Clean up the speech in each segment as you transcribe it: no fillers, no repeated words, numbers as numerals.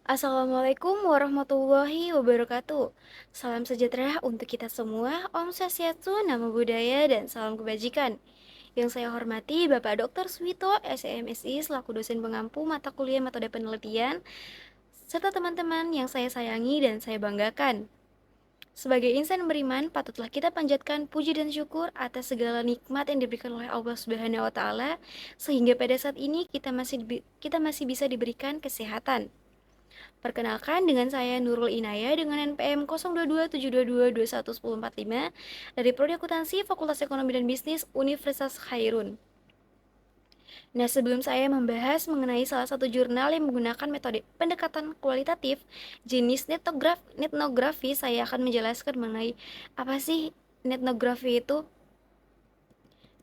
Assalamualaikum warahmatullahi wabarakatuh. Salam sejahtera untuk kita semua. Om Swastiastu, Namo Buddhaya, dan salam kebajikan. Yang saya hormati Bapak Dr. Suwito, SMSI, selaku dosen pengampu mata kuliah metode penelitian, serta teman-teman yang saya sayangi dan saya banggakan. Sebagai insan beriman, patutlah kita panjatkan puji dan syukur atas segala nikmat yang diberikan oleh Allah Subhanahu wa taala sehingga pada saat ini kita masih bisa diberikan kesehatan. Perkenalkan dengan saya Nurul Inaya dengan NPM 022722211045 dari Prodi Akuntansi Fakultas Ekonomi dan Bisnis Universitas Khairun. Nah, sebelum saya membahas mengenai salah satu jurnal yang menggunakan metode pendekatan kualitatif jenis netnografi, saya akan menjelaskan mengenai apa sih netnografi itu.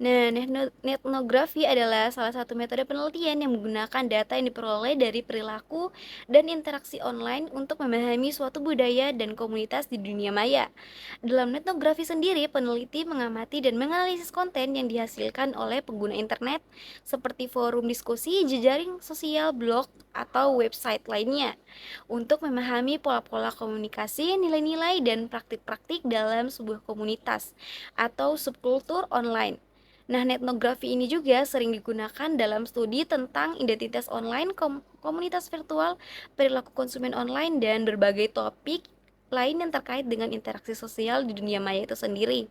Nah, netnografi adalah salah satu metode penelitian yang menggunakan data yang diperoleh dari perilaku dan interaksi online untuk memahami suatu budaya dan komunitas di dunia maya. Dalam netnografi sendiri, peneliti mengamati dan menganalisis konten yang dihasilkan oleh pengguna internet seperti forum diskusi, jejaring sosial, blog, atau website lainnya untuk memahami pola-pola komunikasi, nilai-nilai, dan praktik-praktik dalam sebuah komunitas atau subkultur online. Nah, netnografi ini juga sering digunakan dalam studi tentang identitas online, komunitas virtual, perilaku konsumen online, dan berbagai topik lain yang terkait dengan interaksi sosial di dunia maya itu sendiri.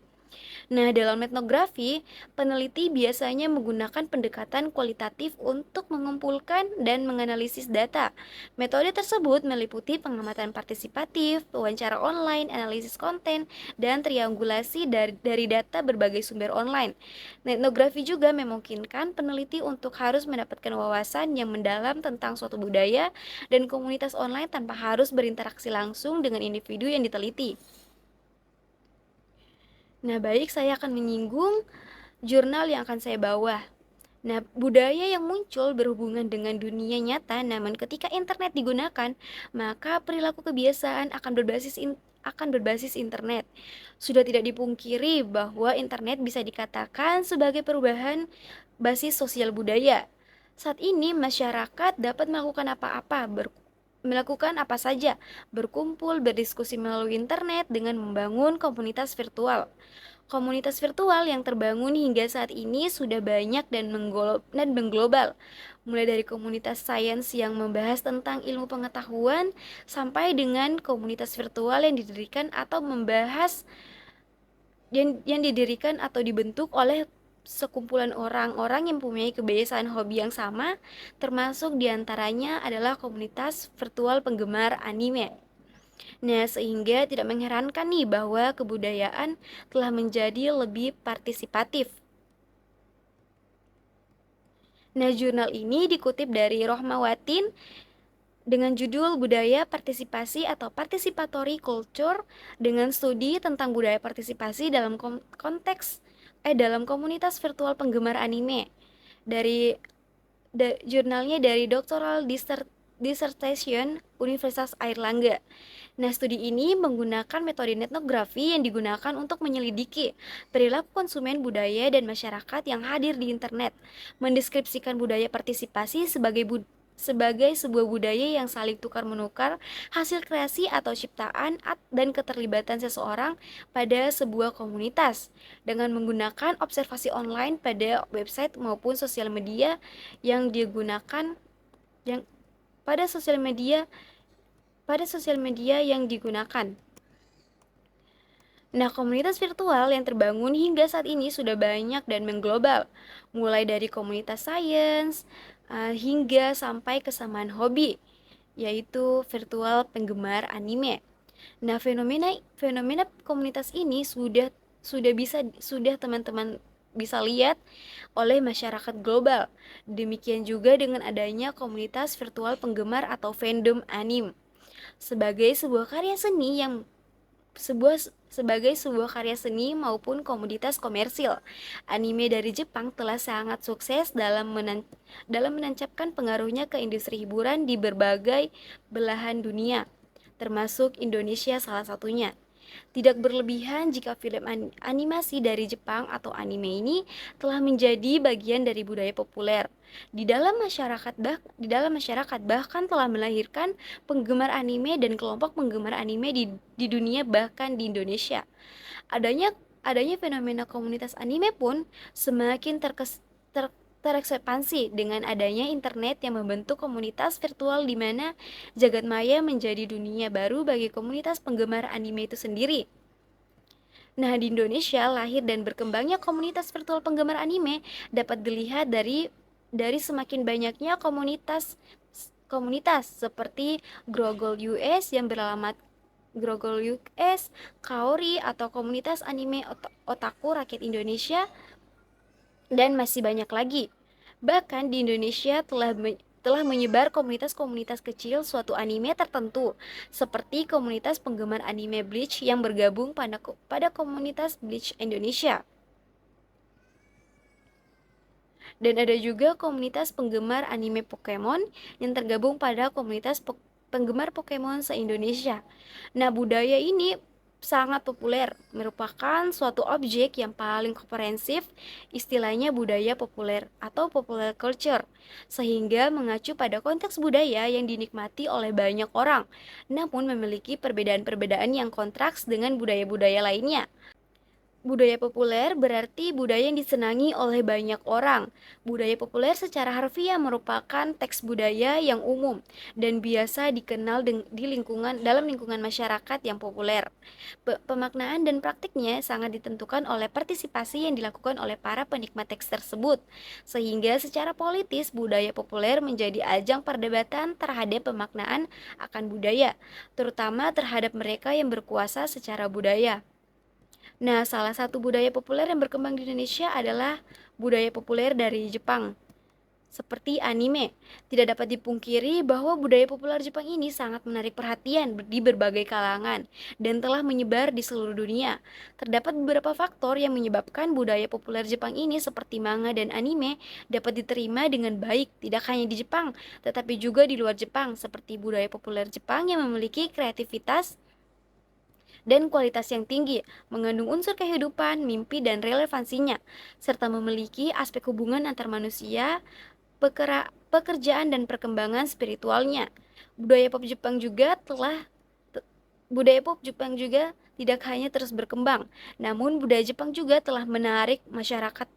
Nah, dalam etnografi, peneliti biasanya menggunakan pendekatan kualitatif untuk mengumpulkan dan menganalisis data. Metode tersebut meliputi pengamatan partisipatif, wawancara online, analisis konten, dan triangulasi dari data berbagai sumber online. Etnografi juga memungkinkan peneliti untuk harus mendapatkan wawasan yang mendalam tentang suatu budaya dan komunitas online tanpa harus berinteraksi langsung dengan individu yang diteliti. Nah, baik, saya akan menyinggung jurnal yang akan saya bawa. Nah, budaya yang muncul berhubungan dengan dunia nyata, namun ketika internet digunakan, maka perilaku kebiasaan akan berbasis internet. Sudah tidak dipungkiri bahwa internet bisa dikatakan sebagai perubahan basis sosial budaya. Saat ini masyarakat dapat melakukan apa saja, berkumpul, berdiskusi melalui internet dengan membangun komunitas virtual. Komunitas virtual yang terbangun hingga saat ini sudah banyak dan mengglobal, mulai dari komunitas sains yang membahas tentang ilmu pengetahuan sampai dengan komunitas virtual yang didirikan atau dibentuk oleh sekumpulan orang-orang yang mempunyai kebiasaan hobi yang sama, termasuk diantaranya adalah komunitas virtual penggemar anime. Nah, sehingga tidak mengherankan nih bahwa kebudayaan telah menjadi lebih partisipatif. Nah, jurnal ini dikutip dari Rohmawatin dengan judul Budaya Partisipasi atau Participatory Culture dengan studi tentang budaya partisipasi dalam komunitas virtual penggemar anime. Jurnalnya dari Doctoral Dissertation Universitas Airlangga. Nah, studi ini menggunakan metode etnografi yang digunakan untuk menyelidiki perilaku konsumen budaya dan masyarakat yang hadir di internet, mendeskripsikan budaya partisipasi sebagai sebuah budaya yang saling tukar-menukar hasil kreasi atau ciptaan dan keterlibatan seseorang pada sebuah komunitas dengan menggunakan observasi online pada website maupun sosial media yang digunakan yang pada sosial media yang digunakan. Nah, komunitas virtual yang terbangun hingga saat ini sudah banyak dan mengglobal, mulai dari komunitas sains hingga sampai kesamaan hobi, yaitu virtual penggemar anime. Nah, fenomena komunitas ini sudah teman-teman bisa lihat oleh masyarakat global. Demikian juga dengan adanya komunitas virtual penggemar atau fandom anime sebagai sebuah karya seni yang sebagai sebuah karya seni maupun komoditas komersil. Anime dari Jepang telah sangat sukses dalam menancapkan pengaruhnya ke industri hiburan di berbagai belahan dunia, termasuk Indonesia salah satunya. Tidak berlebihan jika film animasi dari Jepang atau anime ini telah menjadi bagian dari budaya populer di dalam masyarakat bahkan telah melahirkan penggemar anime dan kelompok penggemar anime di dunia bahkan di Indonesia. Adanya adanya fenomena komunitas anime pun semakin terekspansi dengan adanya internet yang membentuk komunitas virtual di mana jagat maya menjadi dunia baru bagi komunitas penggemar anime itu sendiri. Nah, di Indonesia lahir dan berkembangnya komunitas virtual penggemar anime dapat dilihat dari semakin banyaknya komunitas seperti Grogol US yang beralamat Grogol US, Kaori atau komunitas anime otaku rakyat Indonesia, dan masih banyak lagi. Bahkan di Indonesia telah menyebar komunitas-komunitas kecil suatu anime tertentu, seperti komunitas penggemar anime Bleach yang bergabung pada komunitas Bleach Indonesia. Dan ada juga komunitas penggemar anime Pokemon yang tergabung pada komunitas penggemar Pokemon se-Indonesia. Nah, budaya ini sangat populer, merupakan suatu objek yang paling komprehensif, istilahnya budaya populer atau popular culture, sehingga mengacu pada konteks budaya yang dinikmati oleh banyak orang, namun memiliki perbedaan-perbedaan yang kontraks dengan budaya-budaya lainnya. Budaya populer berarti budaya yang disenangi oleh banyak orang. Budaya populer secara harfiah merupakan teks budaya yang umum dan biasa dikenal dalam lingkungan masyarakat yang populer. Pemaknaan dan praktiknya sangat ditentukan oleh partisipasi yang dilakukan oleh para penikmat teks tersebut. Sehingga secara politis budaya populer menjadi ajang perdebatan terhadap pemaknaan akan budaya, terutama terhadap mereka yang berkuasa secara budaya. Nah, salah satu budaya populer yang berkembang di Indonesia adalah budaya populer dari Jepang, seperti anime. Tidak dapat dipungkiri bahwa budaya populer Jepang ini sangat menarik perhatian di berbagai kalangan dan telah menyebar di seluruh dunia. Terdapat beberapa faktor yang menyebabkan budaya populer Jepang ini seperti manga dan anime dapat diterima dengan baik tidak hanya di Jepang, tetapi juga di luar Jepang, seperti budaya populer Jepang yang memiliki kreativitas dan kualitas yang tinggi, mengandung unsur kehidupan, mimpi, dan relevansinya, serta memiliki aspek hubungan antar manusia, pekerjaan, dan perkembangan spiritualnya. Budaya pop Jepang juga tidak hanya terus berkembang, namun budaya Jepang juga telah menarik masyarakat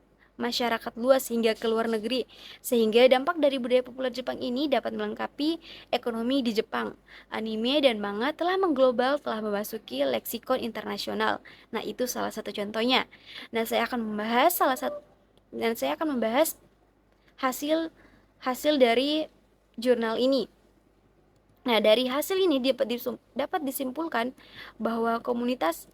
luas hingga ke luar negeri, sehingga dampak dari budaya populer Jepang ini dapat melengkapi ekonomi di Jepang. Anime dan manga telah mengglobal, telah memasuki leksikon internasional. Nah, itu salah satu contohnya. Nah, saya akan membahas hasil dari jurnal ini. Nah, dari hasil ini dapat disimpulkan bahwa komunitas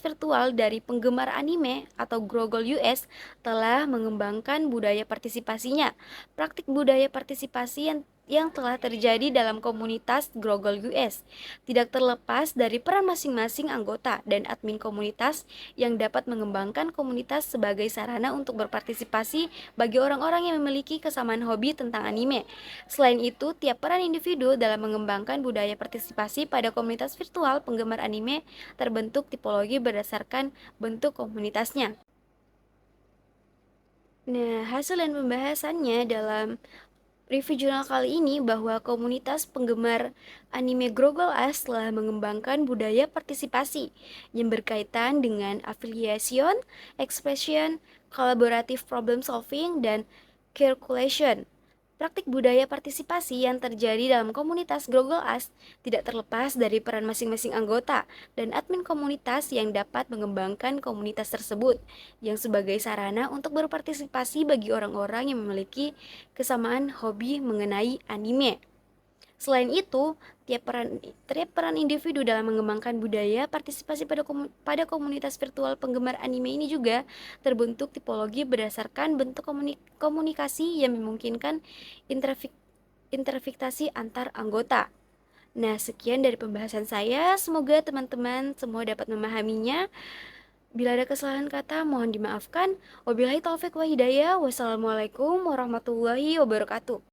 virtual dari penggemar anime atau Grogol US telah mengembangkan budaya partisipasinya. Praktik budaya partisipasi yang telah terjadi dalam komunitas Grogol US tidak terlepas dari peran masing-masing anggota dan admin komunitas yang dapat mengembangkan komunitas sebagai sarana untuk berpartisipasi bagi orang-orang yang memiliki kesamaan hobi tentang anime. Selain itu, tiap peran individu dalam mengembangkan budaya partisipasi pada komunitas virtual penggemar anime terbentuk tipologi berdasarkan bentuk komunitasnya. Nah, hasil dan pembahasannya dalam review jurnal kali ini bahwa komunitas penggemar anime Grogol As telah mengembangkan budaya partisipasi yang berkaitan dengan affiliation, expression, collaborative problem solving, dan calculation. Praktik budaya partisipasi yang terjadi dalam komunitas Grogol As tidak terlepas dari peran masing-masing anggota dan admin komunitas yang dapat mengembangkan komunitas tersebut, yang sebagai sarana untuk berpartisipasi bagi orang-orang yang memiliki kesamaan hobi mengenai anime. Selain itu, tiap peran individu dalam mengembangkan budaya partisipasi pada komunitas virtual penggemar anime ini juga terbentuk tipologi berdasarkan bentuk komunikasi yang memungkinkan interfiktasi antar anggota. Nah, sekian dari pembahasan saya. Semoga teman-teman semua dapat memahaminya. Bila ada kesalahan kata, mohon dimaafkan. Wabillahi taufik wa hidayah. Wassalamualaikum warahmatullahi wabarakatuh.